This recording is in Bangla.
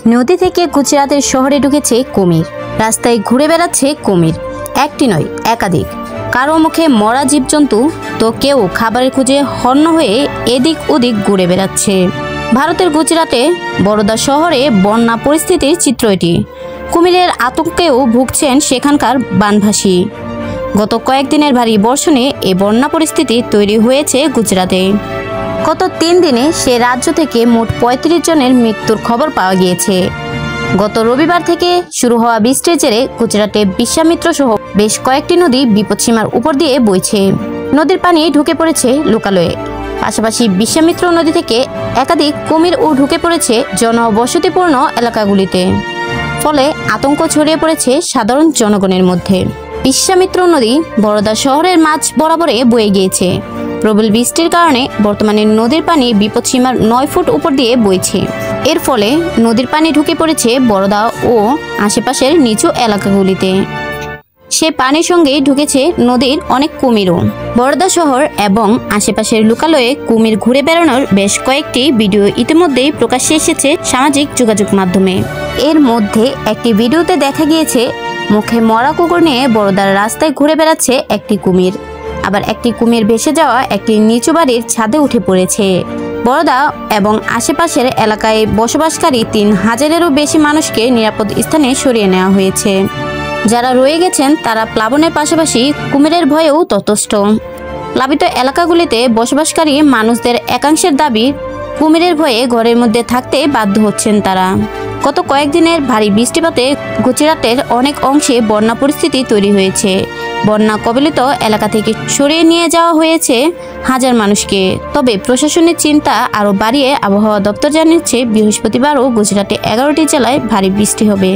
নদী থেকে গুজরাতের শহরে ঢুকেছে কুমির। রাস্তায় ঘুরে বেড়াচ্ছে কুমির, একটি নয় একাধিক। কারো মুখে মরা জীবজন্তু, তো কেউ খাবারের খুঁজে হন্য হয়ে এদিক ওদিক ঘুরে বেড়াচ্ছে। ভারতের গুজরাটে বরোদা শহরে বন্যা পরিস্থিতির চিত্র এটি। কুমিরের আতঙ্কেও ভুগছেন সেখানকার বানভাসী। গত কয়েকদিনের ভারী বর্ষণে এ বন্যা পরিস্থিতি তৈরি হয়েছে গুজরাটে। গত 3 দিনে সে রাজ্য থেকে মোট 35 জনের মৃত্যুর খবর পাওয়া গিয়েছে। গত রবিবার থেকে শুরু হওয়া বৃষ্টির জেরে গুজরাটে বিশ্বামিত্র সহ বেশ কয়েকটি নদী বিপদসীমার উপর দিয়ে বইছে। নদীর পানি ঢুকে পড়েছে লোকালয়ে। পাশাপাশি বিশ্বামিত্র নদী থেকে একাধিক কুমিরও ঢুকে পড়েছে জনবসতিপূর্ণ এলাকাগুলিতে। ফলে আতঙ্ক ছড়িয়ে পড়েছে সাধারণ জনগণের মধ্যে। বিশ্বামিত্র নদী বরোদা শহরের মাঝ বরাবরে বয়ে গিয়েছে। প্রবল বৃষ্টির কারণে বর্তমানে নদীর পানি বিপদসীমার 9 ফুট উপর দিয়ে বইছে। এর ফলে নদীর পানি ঢুকে পড়েছে বরোদা ও আশেপাশের নিচু এলাকাগুলিতে। সে পানির সঙ্গে ঢুকেছে নদীর অনেক কুমিরও। বরোদা শহর এবং আশেপাশের লোকালয়ে কুমির ঘুরে বেড়ানোর বেশ কয়েকটি ভিডিও ইতিমধ্যেই প্রকাশ্যে এসেছে সামাজিক যোগাযোগ মাধ্যমে। এর মধ্যে একটি ভিডিওতে দেখা গিয়েছে মুখে মরা কুকুর নিয়ে বরোদার রাস্তায় ঘুরে বেড়াচ্ছে একটি কুমির। আবার একটি কুমির ভেসে যাওয়া একটি নিচু বাড়ির ছাদে উঠে পড়েছে। বরোদা এবং আশেপাশের এলাকায় বসবাসকারী 3000-এরও বেশি মানুষকে নিরাপদ স্থানে সরিয়ে নেওয়া হয়েছে। যারা রয়ে গেছেন তারা প্লাবনের পাশাপাশি কুমিরের ভয়েও ততস্থ। প্লাবিত এলাকাগুলিতে বসবাসকারী মানুষদের একাংশের দাবি, কুমিরের ভয়ে ঘরের মধ্যে থাকতে বাধ্য হচ্ছেন তারা। গত কয়েকদিনের ভারী বৃষ্টিপাতে গুজরাটের অনেক অংশে বন্যা পরিস্থিতি তৈরি হয়েছে। বন্যা কবলিত এলাকা থেকে সরিয়ে নিয়ে যাওয়া হয়েছে হাজার মানুষকে। তবে প্রশাসনের চিন্তা আরও বাড়িয়ে আবহাওয়া দপ্তর জানিয়েছে বৃহস্পতিবারও গুজরাটে 11টি জেলায় ভারী বৃষ্টি হবে।